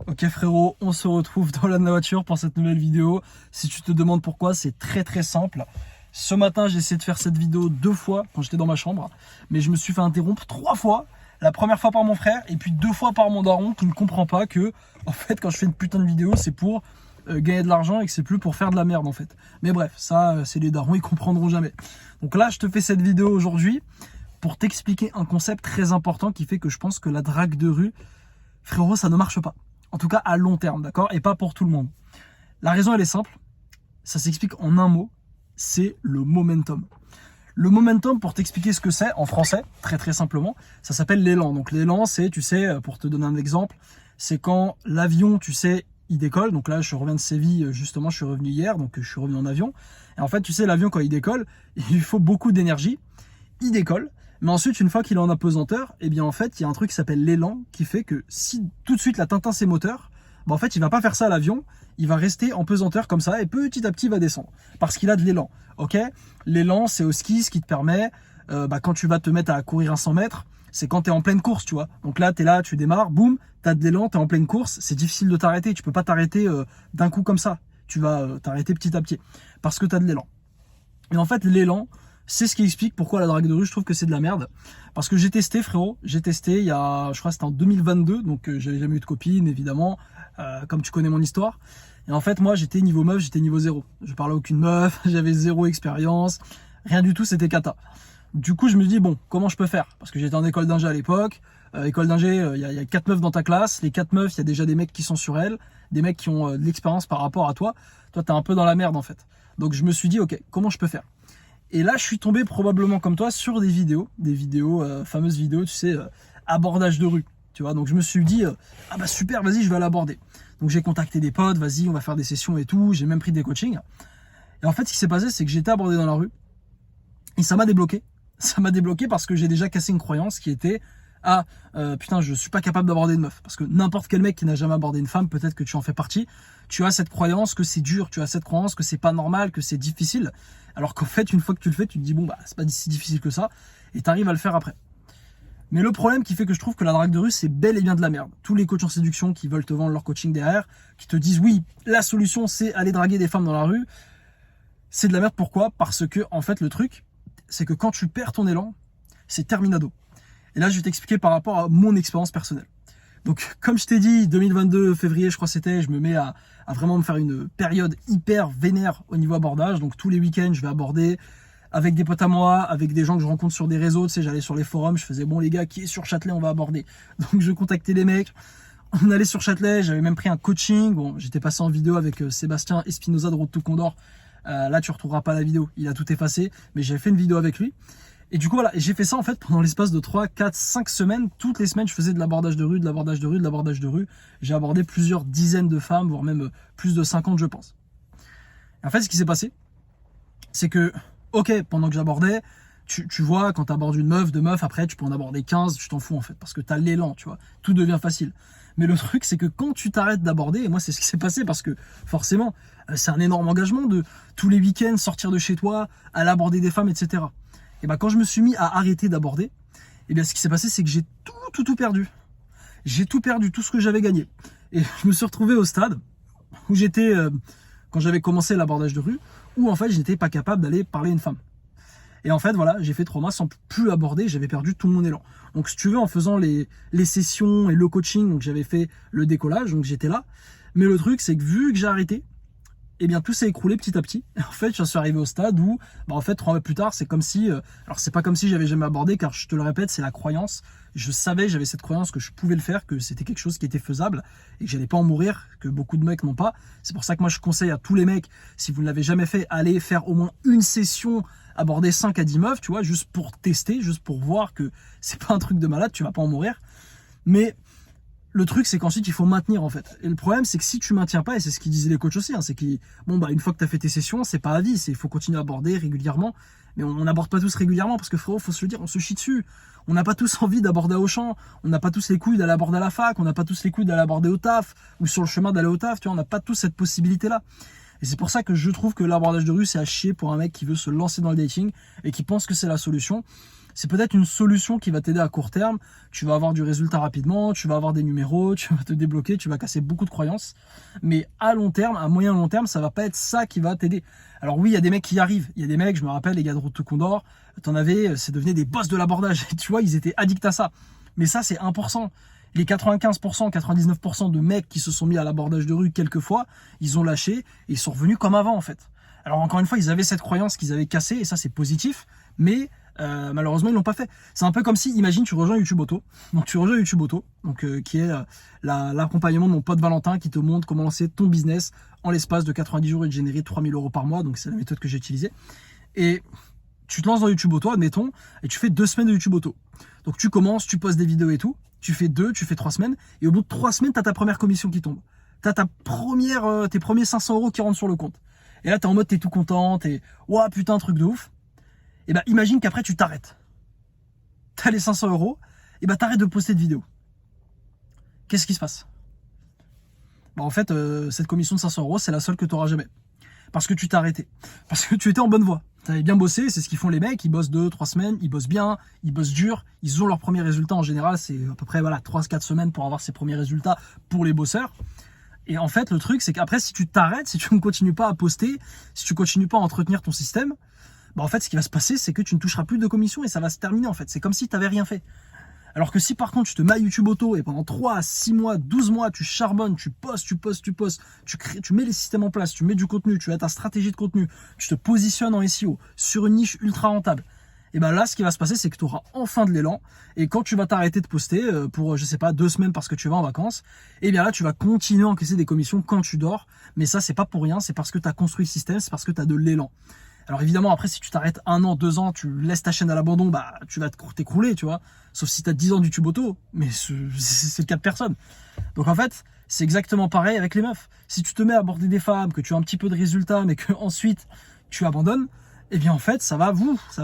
Ok frérot, on se retrouve dans la voiture pour cette nouvelle vidéo. Si tu te demandes pourquoi, c'est très simple. Ce matin, j'ai essayé de faire cette vidéo 2 fois quand j'étais dans ma chambre, mais je me suis fait interrompre 3 fois. La première fois par mon frère et puis 2 fois par mon daron qui ne comprend pas que, en fait, quand je fais une putain de vidéo, c'est pour gagner de l'argent et que c'est plus pour faire de la merde en fait. Mais bref, ça, c'est les darons, ils comprendront jamais. Donc là, je te fais cette vidéo aujourd'hui pour t'expliquer un concept très important qui fait que je pense que la drague de rue, frérot, ça ne marche pas. En tout cas à long terme, d'accord? Et pas pour tout le monde. La raison, elle est simple. Ça s'explique en un mot. C'est le momentum. Le momentum, pour t'expliquer ce que c'est en français, très simplement, ça s'appelle l'élan. Donc l'élan, c'est, tu sais, pour te donner un exemple, c'est quand l'avion, tu sais, il décolle. Donc là, je reviens de Séville, justement, je suis revenu hier, donc je suis revenu en avion. Et en fait, tu sais, l'avion, quand il décolle, il faut beaucoup d'énergie. Il décolle. Mais ensuite, une fois qu'il est en apesanteur, eh bien en fait, il y a un truc qui s'appelle l'élan qui fait que si tout de suite la tintin ses moteurs, bah en fait, il va pas faire ça à l'avion, il va rester en pesanteur comme ça et petit à petit il va descendre parce qu'il a de l'élan. Ok, l'élan, c'est au ski ce qui te permet, quand tu vas te mettre à courir un 100 mètres, c'est quand tu es en pleine course, tu vois. Donc là, tu es là, tu démarres, boum, tu as de l'élan, tu es en pleine course, c'est difficile de t'arrêter, tu peux pas t'arrêter d'un coup comme ça. Tu vas t'arrêter petit à petit parce que tu as de l'élan. Et en fait, l'élan, c'est ce qui explique pourquoi la drague de rue, je trouve que c'est de la merde. Parce que j'ai testé, frérot, j'ai testé il y a, je crois que c'était en 2022, donc j'avais jamais eu de copine, évidemment, comme tu connais mon histoire. Et en fait, moi, j'étais niveau meuf, j'étais niveau 0. Je parlais à aucune meuf, j'avais 0 expérience, rien du tout, c'était cata. Du coup, je me dis, bon, comment je peux faire? Parce que j'étais en école d'ingé à l'époque. École d'ingé, il y a 4 meufs dans ta classe. Les 4 meufs, il y a déjà des mecs qui sont sur elles, des mecs qui ont de l'expérience par rapport à toi. Toi, t'es un peu dans la merde, en fait. Donc, je me suis dit, ok, comment je peux faire? Et là, je suis tombé probablement comme toi sur des vidéos, fameuses vidéos, tu sais, abordage de rue. Tu vois, donc je me suis dit, ah bah super, vas-y, je vais l'aborder. Donc j'ai contacté des potes, vas-y, on va faire des sessions et tout. J'ai même pris des coachings. Et en fait, ce qui s'est passé, c'est que j'étais abordé dans la rue et ça m'a débloqué. Ça m'a débloqué parce que j'ai déjà cassé une croyance qui était, putain, je suis pas capable d'aborder une meuf. Parce que n'importe quel mec qui n'a jamais abordé une femme, peut-être que tu en fais partie, tu as cette croyance que c'est dur, tu as cette croyance que c'est pas normal, que c'est difficile. Alors qu'en fait, une fois que tu le fais, tu te dis, bon, bah, c'est pas si difficile que ça, et tu arrives à le faire après. Mais le problème qui fait que je trouve que la drague de rue, c'est bel et bien de la merde. Tous les coachs en séduction qui veulent te vendre leur coaching derrière, qui te disent, oui, la solution, c'est aller draguer des femmes dans la rue, c'est de la merde. Pourquoi? Parce que, en fait, le truc, c'est que quand tu perds ton élan, c'est terminado. Et là, je vais t'expliquer par rapport à mon expérience personnelle. Donc, comme je t'ai dit, 2022, février, je crois que c'était, je me mets à vraiment me faire une période hyper vénère au niveau abordage. Donc, tous les week-ends, je vais aborder avec des potes à moi, avec des gens que je rencontre sur des réseaux. Tu sais, j'allais sur les forums, je faisais, bon, les gars, qui est sur Châtelet, on va aborder. Donc, je contactais les mecs. On allait sur Châtelet, j'avais même pris un coaching. Bon, j'étais passé en vidéo avec Sébastien Espinoza de Road to Condor. Là, tu retrouveras pas la vidéo, il a tout effacé. Mais j'avais fait une vidéo avec lui. Et du coup, voilà, j'ai fait ça en fait pendant l'espace de 3, 4, 5 semaines. Toutes les semaines, je faisais de l'abordage de rue, de l'abordage de rue, de l'abordage de rue. J'ai abordé plusieurs dizaines de femmes, voire même plus de 50, je pense. Et en fait, ce qui s'est passé, c'est que, ok, pendant que j'abordais, tu vois, quand tu abordes une meuf, deux meufs, après, tu peux en aborder 15, tu t'en fous en fait, parce que tu as l'élan, tu vois. Tout devient facile. Mais le truc, c'est que quand tu t'arrêtes d'aborder, et moi, c'est ce qui s'est passé, parce que forcément, c'est un énorme engagement de tous les week-ends sortir de chez toi, aller aborder des femmes, etc. Et ben quand je me suis mis à arrêter d'aborder, et bien ce qui s'est passé, c'est que j'ai tout perdu. J'ai tout perdu, tout ce que j'avais gagné. Et je me suis retrouvé au stade où j'étais, quand j'avais commencé l'abordage de rue, où en fait je n'étais pas capable d'aller parler à une femme. Et en fait voilà, j'ai fait 3 mois sans plus aborder, j'avais perdu tout mon élan. Donc si tu veux, en faisant les sessions et le coaching, donc j'avais fait le décollage, donc j'étais là. Mais le truc, c'est que vu que j'ai arrêté, eh bien tout s'est écroulé petit à petit. Et en fait, je suis arrivé au stade où, en fait, 3 mois plus tard, c'est comme si, alors c'est pas comme si j'avais jamais abordé, car je te le répète, c'est la croyance. Je savais, j'avais cette croyance que je pouvais le faire, que c'était quelque chose qui était faisable et que j'allais pas en mourir, que beaucoup de mecs n'ont pas. C'est pour ça que moi je conseille à tous les mecs, si vous ne l'avez jamais fait, allez faire au moins une session, aborder 5 à 10 meufs, tu vois, juste pour tester, juste pour voir que c'est pas un truc de malade, tu vas pas en mourir. Mais le truc, c'est qu'ensuite, il faut maintenir, en fait. Et le problème, c'est que si tu maintiens pas, et c'est ce qu'ils disaient les coachs aussi, c'est qu'ils, une fois que tu as fait tes sessions, c'est pas à vie, il faut continuer à aborder régulièrement. Mais on n'aborde pas tous régulièrement, parce que frérot, faut se le dire, on se chie dessus. On n'a pas tous envie d'aborder à Auchan, on n'a pas tous les couilles d'aller aborder à la fac, on n'a pas tous les couilles d'aller aborder au taf, ou sur le chemin d'aller au taf, tu vois, on n'a pas tous cette possibilité-là. Et c'est pour ça que je trouve que l'abordage de rue, c'est à chier pour un mec qui veut se lancer dans le dating, et qui pense que c'est la solution. C'est peut-être une solution qui va t'aider à court terme. Tu vas avoir du résultat rapidement, tu vas avoir des numéros, tu vas te débloquer, tu vas casser beaucoup de croyances. Mais à long terme, à moyen long terme, ça va pas être ça qui va t'aider. Alors oui, il y a des mecs qui y arrivent. Il y a des mecs, je me rappelle, les gars de Route to Condor, t'en avais, c'est devenu des boss de l'abordage. Tu vois, ils étaient addicts à ça. Mais ça, c'est 1%. Les 95%, 99% de mecs qui se sont mis à l'abordage de rue quelques fois, ils ont lâché et ils sont revenus comme avant en fait. Alors encore une fois, ils avaient cette croyance qu'ils avaient cassée et ça c'est positif, mais malheureusement ils l'ont pas fait. C'est un peu comme si, imagine, tu rejoins YouTube Auto. Donc tu rejoins YouTube Auto, donc qui est l'accompagnement de mon pote Valentin qui te montre comment lancer ton business en l'espace de 90 jours et de générer 3000 € par mois. Donc c'est la méthode que j'ai utilisée. Et tu te lances dans YouTube Auto, admettons, et tu fais 2 semaines de YouTube Auto. Donc tu commences, tu postes des vidéos et tout. Tu fais 2, tu fais 3 semaines, et au bout de 3 semaines, tu as ta première commission qui tombe. Tu as tes premiers 500 € qui rentrent sur le compte. Et là, tu es en mode, tu es tout content, tu es, ouah, putain, truc de ouf. Et ben, imagine qu'après, tu t'arrêtes. Tu as les 500 €, et ben, tu arrêtes de poster de vidéos. Qu'est-ce qui se passe? En fait, cette commission de 500 €, c'est la seule que tu n'auras jamais. Parce que tu t'es arrêté. Parce que tu étais en bonne voie. Tu avais bien bossé, c'est ce qu'ils font les mecs, ils bossent 2-3 semaines, ils bossent bien, ils bossent dur, ils ont leurs premiers résultats en général, c'est à peu près 3-4 semaines pour avoir ses premiers résultats pour les bosseurs. Et en fait, le truc, c'est qu'après, si tu t'arrêtes, si tu ne continues pas à poster, si tu ne continues pas à entretenir ton système, en fait, ce qui va se passer, c'est que tu ne toucheras plus de commission et ça va se terminer en fait. C'est comme si tu n'avais rien fait. Alors que si par contre tu te mets à YouTube Auto et pendant 3 à 6 mois, 12 mois, tu charbonnes, tu postes, tu mets les systèmes en place, tu mets du contenu, tu as ta stratégie de contenu, tu te positionnes en SEO sur une niche ultra rentable, et ben là ce qui va se passer c'est que tu auras enfin de l'élan et quand tu vas t'arrêter de poster pour je sais pas 2 semaines parce que tu vas en vacances, et bien là tu vas continuer à encaisser des commissions quand tu dors, mais ça c'est pas pour rien, c'est parce que tu as construit le système, c'est parce que tu as de l'élan. Alors évidemment, après, si tu t'arrêtes 1 an, 2 ans, tu laisses ta chaîne à l'abandon, tu vas t'écrouler, tu vois. Sauf si tu as 10 ans du YouTube Auto, mais c'est le cas de personne. Donc en fait, c'est exactement pareil avec les meufs. Si tu te mets à aborder des femmes, que tu as un petit peu de résultats, mais que ensuite tu abandonnes, eh bien en fait, ça va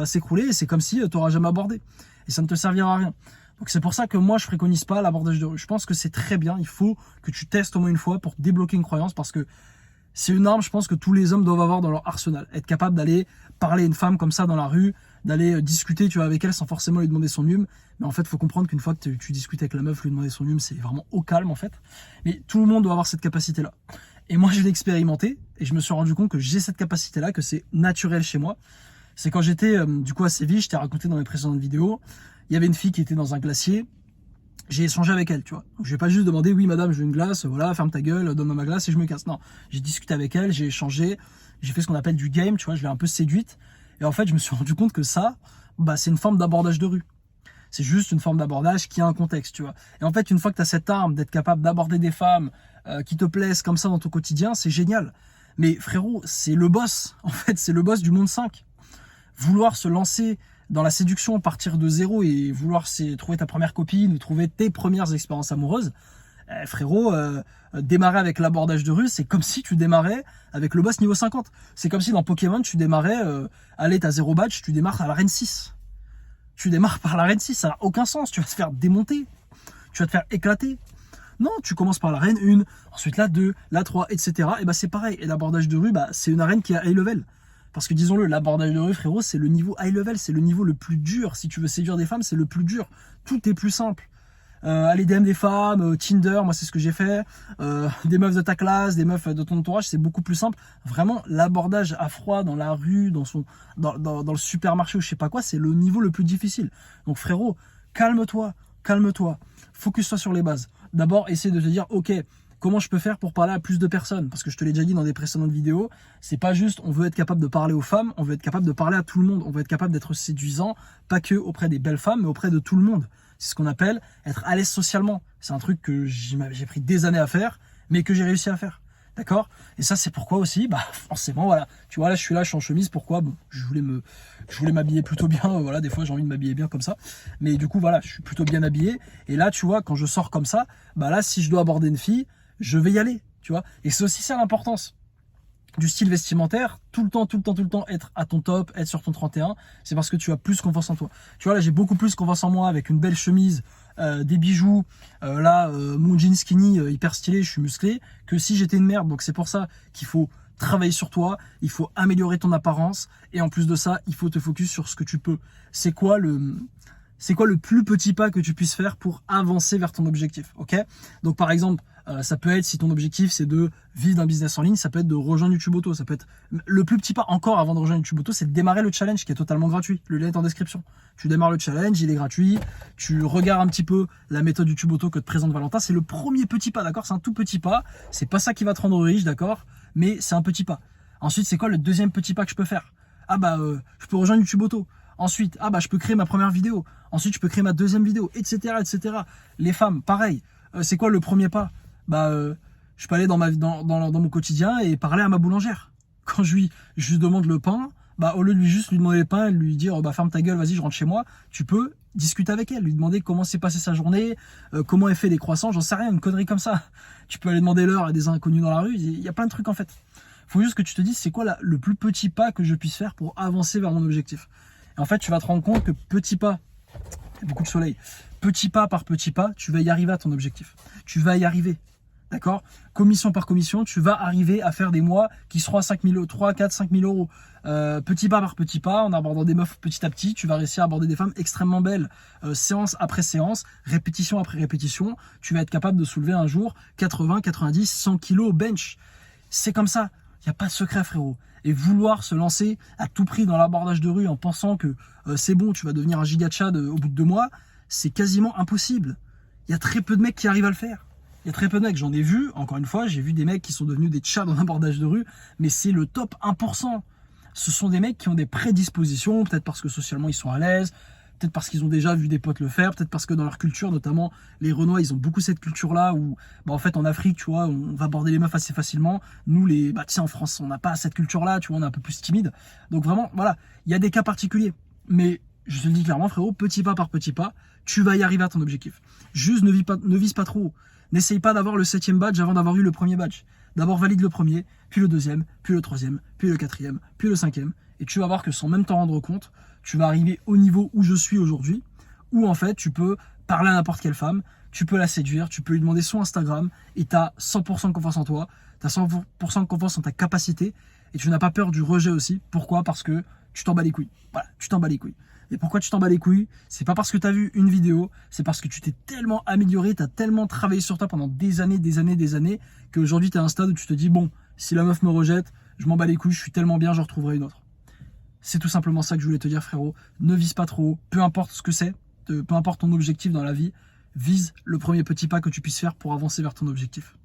s'écrouler et c'est comme si tu n'auras jamais abordé. Et ça ne te servira à rien. Donc c'est pour ça que moi, je préconise pas l'abordage de rue. Je pense que c'est très bien. Il faut que tu testes au moins une fois pour débloquer une croyance parce que c'est une arme, je pense, que tous les hommes doivent avoir dans leur arsenal. Être capable d'aller parler à une femme comme ça dans la rue, d'aller discuter avec elle sans forcément lui demander son hume. Mais en fait, il faut comprendre qu'une fois que tu discutes avec la meuf, lui demander son hume, c'est vraiment au calme en fait. Mais tout le monde doit avoir cette capacité-là. Et moi, je l'ai expérimenté et je me suis rendu compte que j'ai cette capacité-là, que c'est naturel chez moi. C'est quand j'étais du coup à Séville, je t'ai raconté dans mes précédentes vidéos, il y avait une fille qui était dans un glacier. J'ai échangé avec elle, tu vois. Donc, je vais pas juste demander, oui madame, je veux une glace, voilà, ferme ta gueule, donne-moi ma glace et je me casse. Non, j'ai discuté avec elle, j'ai échangé, j'ai fait ce qu'on appelle du game, tu vois, je l'ai un peu séduite. Et en fait, je me suis rendu compte que ça, c'est une forme d'abordage de rue. C'est juste une forme d'abordage qui a un contexte, tu vois. Et en fait, une fois que tu as cette arme d'être capable d'aborder des femmes qui te plaisent comme ça dans ton quotidien, c'est génial. Mais frérot, c'est le boss. En fait, c'est le boss du monde 5. Vouloir se lancer dans la séduction, partir de zéro et vouloir trouver ta première copine ou trouver tes premières expériences amoureuses, frérot, démarrer avec l'abordage de rue, c'est comme si tu démarrais avec le boss niveau 50. C'est comme si dans Pokémon, tu démarrais, allez, t'as 0 badge, tu démarres à l'arène 6. Tu démarres par l'arène 6, ça n'a aucun sens, tu vas te faire démonter, tu vas te faire éclater. Non, tu commences par l'arène 1, ensuite la 2, la 3, etc. Et c'est pareil, et l'abordage de rue, c'est une arène qui est high level. Parce que disons-le, l'abordage de rue, frérot, c'est le niveau high level, c'est le niveau le plus dur. Si tu veux séduire des femmes, c'est le plus dur. Tout est plus simple. Aller DM des femmes, Tinder, moi c'est ce que j'ai fait. Des meufs de ta classe, des meufs de ton entourage, c'est beaucoup plus simple. Vraiment, l'abordage à froid dans la rue, dans le supermarché ou je sais pas quoi, c'est le niveau le plus difficile. Donc frérot, calme-toi, focus-toi sur les bases. D'abord, essaie de te dire, ok, comment je peux faire pour parler à plus de personnes? Parce que je te l'ai déjà dit dans des précédentes vidéos, c'est pas juste on veut être capable de parler aux femmes, on veut être capable de parler à tout le monde, on veut être capable d'être séduisant, pas que auprès des belles femmes, mais auprès de tout le monde. C'est ce qu'on appelle être à l'aise socialement. C'est un truc que j'ai pris des années à faire, mais que j'ai réussi à faire. D'accord? Et ça, c'est pourquoi aussi, forcément, voilà. Tu vois, là, je suis en chemise. Pourquoi? Bon, je voulais m'habiller plutôt bien. Voilà, des fois, j'ai envie de m'habiller bien comme ça. Mais du coup, voilà, je suis plutôt bien habillé. Et là, tu vois, quand je sors comme ça, là, si je dois aborder une fille, je vais y aller, tu vois. Et c'est aussi ça l'importance du style vestimentaire, tout le temps, être à ton top, être sur ton 31, c'est parce que tu as plus confiance en toi. Tu vois, là, j'ai beaucoup plus confiance en moi avec une belle chemise, des bijoux, mon jean skinny, hyper stylé, je suis musclé, que si j'étais une merde. Donc c'est pour ça qu'il faut travailler sur toi, il faut améliorer ton apparence et en plus de ça, il faut te focus sur ce que tu peux. C'est quoi le plus petit pas que tu puisses faire pour avancer vers ton objectif, ok? Donc par exemple, ça peut être, si ton objectif c'est de vivre d'un business en ligne, ça peut être de rejoindre YouTube Auto, ça peut être le plus petit pas encore avant de rejoindre YouTube Auto, c'est de démarrer le challenge qui est totalement gratuit. Le lien est en description. Tu démarres le challenge, il est gratuit, tu regardes un petit peu la méthode YouTube Auto que te présente Valentin, c'est le premier petit pas, d'accord? C'est un tout petit pas, c'est pas ça qui va te rendre riche, d'accord? Mais c'est un petit pas. Ensuite, c'est quoi le deuxième petit pas que je peux faire? Je peux rejoindre YouTube Auto. Ensuite, je peux créer ma première vidéo. Ensuite, je peux créer ma deuxième vidéo, etc., etc. Les femmes, pareil. C'est quoi le premier pas? Je peux aller dans mon quotidien et parler à ma boulangère. Quand je lui demande le pain, au lieu de juste lui demander le pain et lui dire ferme ta gueule, vas-y, je rentre chez moi, tu peux discuter avec elle, lui demander comment s'est passée sa journée, comment elle fait les croissants, j'en sais rien, une connerie comme ça. Tu peux aller demander l'heure à des inconnus dans la rue, il y a plein de trucs en fait. Faut juste que tu te dises c'est quoi le plus petit pas que je puisse faire pour avancer vers mon objectif. Et en fait, tu vas te rendre compte que petit pas, il y a beaucoup de soleil, petit pas par petit pas, tu vas y arriver à ton objectif. Tu vas y arriver. D'accord? Commission par commission, tu vas arriver à faire des mois qui seront à 3, 4, 5 000 euros. Petit pas par petit pas, en abordant des meufs petit à petit, tu vas réussir à aborder des femmes extrêmement belles. Séance après séance, répétition après répétition, tu vas être capable de soulever un jour 80, 90, 100 kilos au bench. C'est comme ça. Il n'y a pas de secret, frérot. Et vouloir se lancer à tout prix dans l'abordage de rue en pensant que c'est bon, tu vas devenir un giga tchad au bout de 2 mois, c'est quasiment impossible. Il y a très peu de mecs qui arrivent à le faire. Il y a très peu de mecs, j'en ai vu, encore une fois, j'ai vu des mecs qui sont devenus des tchads en abordage de rue, mais c'est le top 1%. Ce sont des mecs qui ont des prédispositions, peut-être parce que socialement ils sont à l'aise, peut-être parce qu'ils ont déjà vu des potes le faire, peut-être parce que dans leur culture, notamment les Renois, ils ont beaucoup cette culture-là où, en fait, en Afrique, tu vois, on va aborder les meufs assez facilement. Nous, en France, on n'a pas cette culture-là, tu vois, on est un peu plus timide. Donc vraiment, voilà, il y a des cas particuliers. Mais je te le dis clairement, frérot, petit pas par petit pas, tu vas y arriver à ton objectif. Juste ne vise pas trop haut. N'essaye pas d'avoir le 7e badge avant d'avoir eu le premier badge. D'abord valide le premier, puis le deuxième, puis le troisième, puis le quatrième, puis le 5e. Et tu vas voir que sans même t'en rendre compte, tu vas arriver au niveau où je suis aujourd'hui, où en fait tu peux parler à n'importe quelle femme, tu peux la séduire, tu peux lui demander son Instagram et tu as 100% de confiance en toi, tu as 100% de confiance en ta capacité et tu n'as pas peur du rejet aussi. Pourquoi? Parce que tu t'en bats les couilles. Voilà, tu t'en bats les couilles. Et pourquoi tu t'en bats les couilles? C'est pas parce que tu as vu une vidéo, c'est parce que tu t'es tellement amélioré, tu as tellement travaillé sur toi pendant des années, qu'aujourd'hui tu es à un stade où tu te dis bon, si la meuf me rejette, je m'en bats les couilles, je suis tellement bien, je retrouverai une autre. C'est tout simplement ça que je voulais te dire, frérot. Ne vise pas trop haut, peu importe ce que c'est, peu importe ton objectif dans la vie, vise le premier petit pas que tu puisses faire pour avancer vers ton objectif.